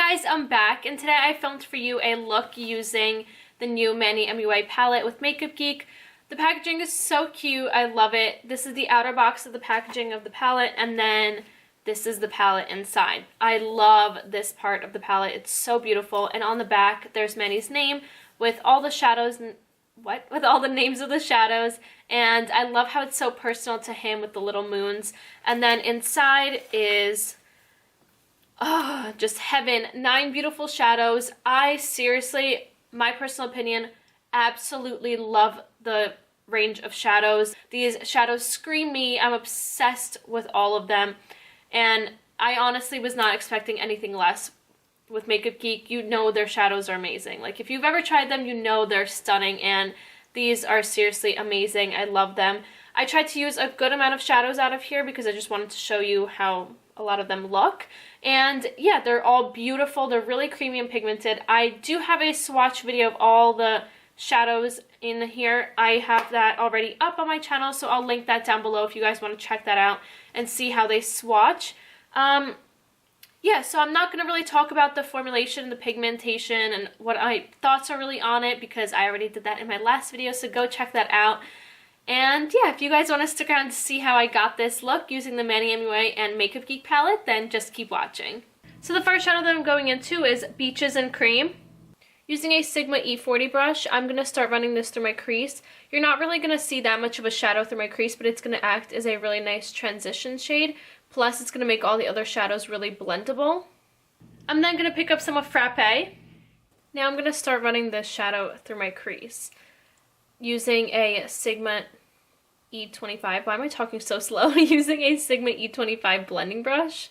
guys, I'm back, and today I filmed for you a look using the new Manny MUA palette with Makeup Geek. The packaging is so cute. I love it. This is the outer box of the packaging of the palette, and then this is the palette inside. I love this part of the palette. It's so beautiful. And on the back, there's Manny's name with all the shadows and with all the names of the shadows. And I love how it's so personal to him with the little moons. And then inside is just heaven. 9 beautiful shadows. I seriously, my personal opinion, absolutely love the range of shadows. These shadows scream me. I'm obsessed with all of them. And I honestly was not expecting anything less with Makeup Geek. You know their shadows are amazing. Like, if you've ever tried them, you know they're stunning, and these are seriously amazing. I love them. I tried to use a good amount of shadows out of here because I just wanted to show you how a lot of them look. And yeah, they're all beautiful. They're really creamy and pigmented. I do have a swatch video of all the shadows in here. I have that already up on my channel, so I'll link that down below if you guys want to check that out and see how they swatch. Yeah, so I'm not going to really talk about the formulation and the pigmentation and what my thoughts are really on it because I already did that in my last video, so go check that out. And yeah, if you guys want to stick around to see how I got this look using the Manny MUA and Makeup Geek palette, then just keep watching. So the first shadow that I'm going into is Beaches and Cream. Using a Sigma E40 brush, I'm going to start running this through my crease. You're not really going to see that much of a shadow through my crease, but it's going to act as a really nice transition shade. Plus, it's going to make all the other shadows really blendable. I'm then going to pick up some of Frappe. Now I'm going to start running this shadow through my crease. Using a Sigma E25. Why am I talking so slow? Using a Sigma E25 blending brush.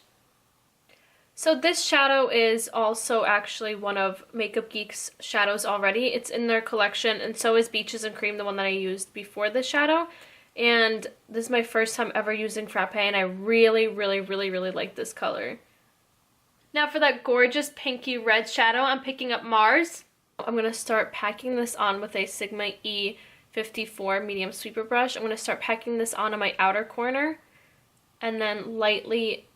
So this shadow is also actually one of Makeup Geek's shadows already. It's in their collection, and so is Beaches and Cream, the one that I used before this shadow. And this is my first time ever using Frappe, and I really like this color. Now for that gorgeous pinky red shadow, I'm picking up Mars. I'm going to start packing this on with a Sigma E54 medium sweeper brush. I'm going to start packing this on my outer corner, and then lightly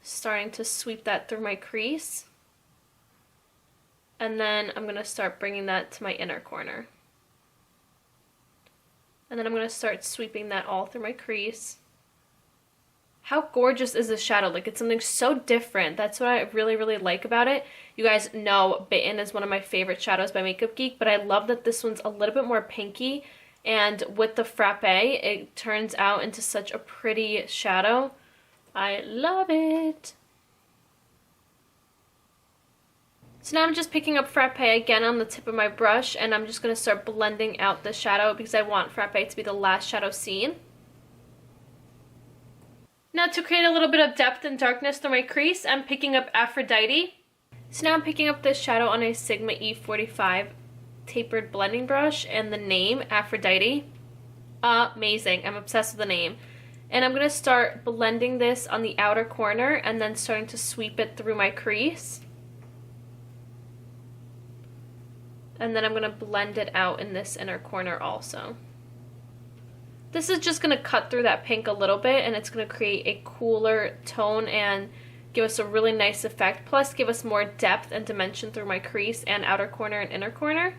starting to sweep that through my crease. And then I'm going to start bringing that to my inner corner. And then I'm going to start sweeping that all through my crease. How gorgeous is this shadow? Like, it's something so different. That's what I really like about it. You guys know Bitten is one of my favorite shadows by Makeup Geek, but I love that this one's a little bit more pinky. And with the Frappe, it turns out into such a pretty shadow. I love it. So now I'm just picking up Frappe again on the tip of my brush, and I'm just going to start blending out the shadow because I want Frappe to be the last shadow seen. Now to create a little bit of depth and darkness through my crease, I'm picking up Aphrodite. So now I'm picking up this shadow on a Sigma E45 tapered blending brush, and the name, Aphrodite. Amazing. I'm obsessed with the name. And I'm going to start blending this on the outer corner and then starting to sweep it through my crease. And then I'm going to blend it out in this inner corner also. This is just going to cut through that pink a little bit, and it's going to create a cooler tone and give us a really nice effect. Plus give us more depth and dimension through my crease and outer corner and inner corner.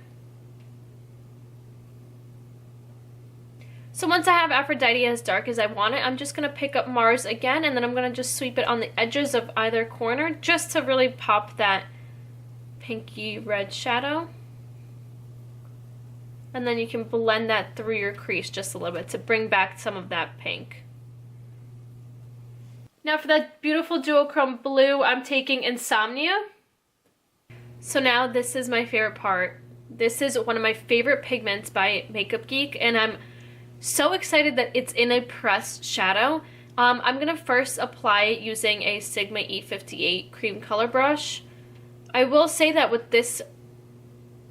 So once I have Aphrodite as dark as I want it, I'm just going to pick up Mars again, and then I'm going to just sweep it on the edges of either corner just to really pop that pinky red shadow. And then you can blend that through your crease just a little bit to bring back some of that pink. Now for that beautiful duochrome blue, I'm taking Insomnia. So now this is my favorite part. This is one of my favorite pigments by Makeup Geek, and I'm so excited that it's in a pressed shadow. I'm going to first apply it using a Sigma E58 cream color brush. I will say that with this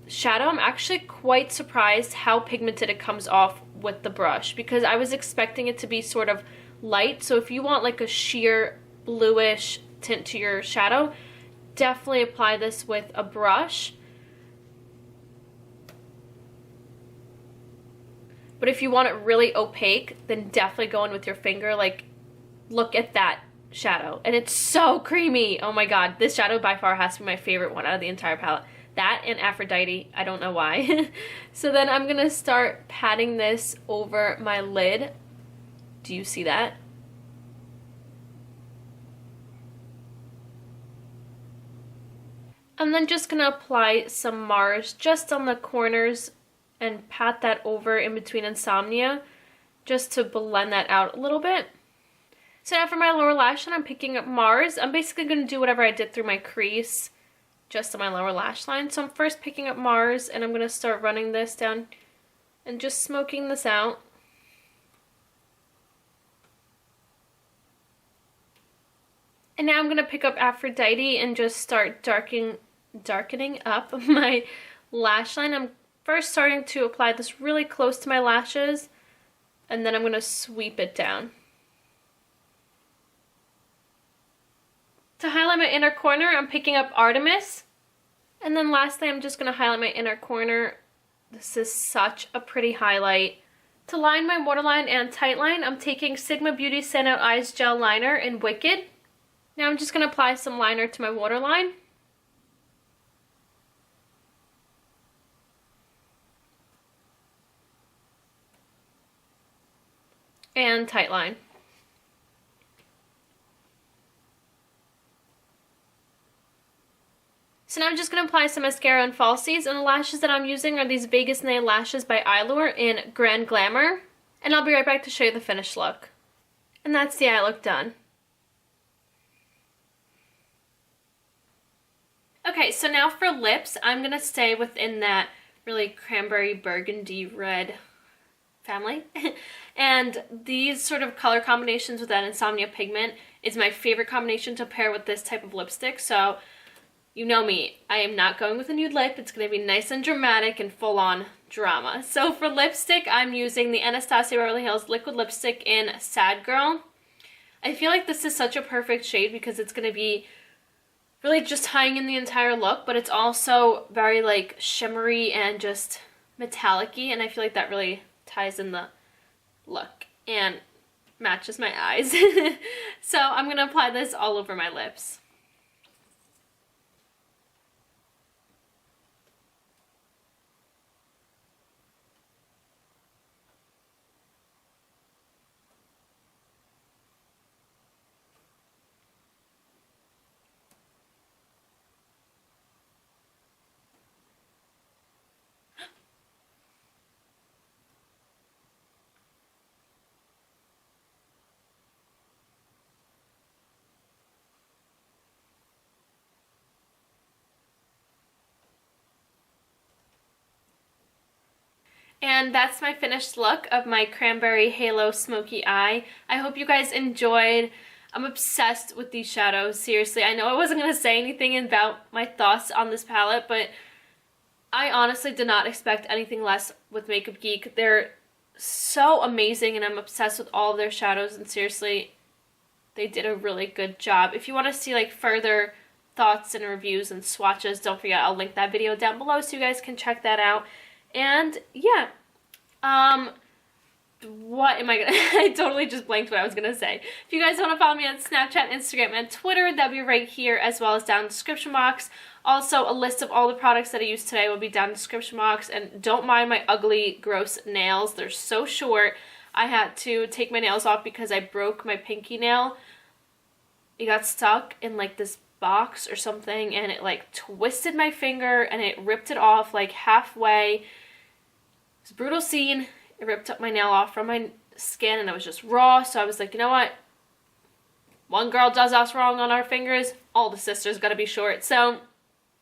shadow, I'm actually quite surprised how pigmented it comes off with the brush, because I was expecting it to be sort of light. So if you want like a sheer bluish tint to your shadow, definitely apply this with a brush. But if you want it really opaque, then definitely go in with your finger. Like, look at that shadow, and it's so creamy. Oh my god, this shadow by far has to be my favorite one out of the entire palette. That and Aphrodite, I don't know why. So then I'm gonna start patting this over my lid. Do you see that? I'm then just gonna apply some Mars just on the corners and pat that over in between Insomnia just to blend that out a little bit. So now for my lower lash line, I'm picking up Mars. I'm basically going to do whatever I did through my crease just on my lower lash line. So I'm first picking up Mars, and I'm going to start running this down and just smoking this out. And now I'm going to pick up Aphrodite and just start darkening up my lash line. I'm first starting to apply this really close to my lashes, and then I'm going to sweep it down. To highlight my inner corner, I'm picking up Artemis. And then lastly, I'm just going to highlight my inner corner. This is such a pretty highlight. To line my waterline and tightline, I'm taking Sigma Beauty Standout Eyes Gel Liner in Wicked. Now I'm just going to apply some liner to my waterline. And tightline. So now I'm just going to apply some mascara and falsies, and the lashes that I'm using are these Vegas Nail Lashes by Eylure in Grand Glamor. And I'll be right back to show you the finished look. And that's the eye look done. Okay, so now for lips, I'm going to stay within that really cranberry burgundy red family. And these sort of color combinations with that Insomnia pigment is my favorite combination to pair with this type of lipstick. So you know me, I am not going with a nude lip. It's going to be nice and dramatic and full-on drama. So for lipstick, I'm using the Anastasia Beverly Hills Liquid Lipstick in Sad Girl. I feel like this is such a perfect shade because it's going to be really just tying in the entire look, but it's also very like shimmery and just metallic-y, and I feel like that really ties in the look and matches my eyes. So I'm going to apply this all over my lips. And that's my finished look of my Cranberry Halo Smoky Eye. I hope you guys enjoyed. I'm obsessed with these shadows, seriously. I know I wasn't going to say anything about my thoughts on this palette, but I honestly did not expect anything less with Makeup Geek. They're so amazing, and I'm obsessed with all of their shadows, and seriously, they did a really good job. If you want to see like further thoughts and reviews and swatches, don't forget I'll link that video down below so you guys can check that out. And yeah, what am I gonna, I totally just blanked what I was gonna say. If you guys want to follow me on Snapchat, Instagram, and Twitter, that'll be right here as well as down in the description box. Also, a list of all the products that I used today will be down in the description box, and don't mind my ugly, gross nails. They're so short. I had to take my nails off because I broke my pinky nail. It got stuck in like this box or something, and it like twisted my finger and it ripped it off like halfway. It was a brutal scene. It ripped up my nail off from my skin and it was just raw, so I was like, you know what, one girl does us wrong on our fingers, all the sisters gotta be short. So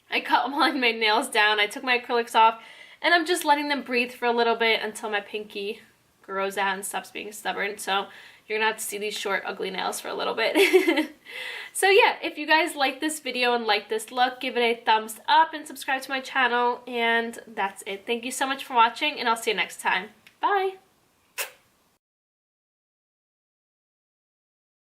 I cut all my nails down, I took my acrylics off, and I'm just letting them breathe for a little bit until my pinky grows out and stops being stubborn. So you're gonna have to see these short, ugly nails for a little bit. So yeah, if you guys like this video and like this look, give it a thumbs up and subscribe to my channel. And that's it. Thank you so much for watching, and I'll see you next time. Bye!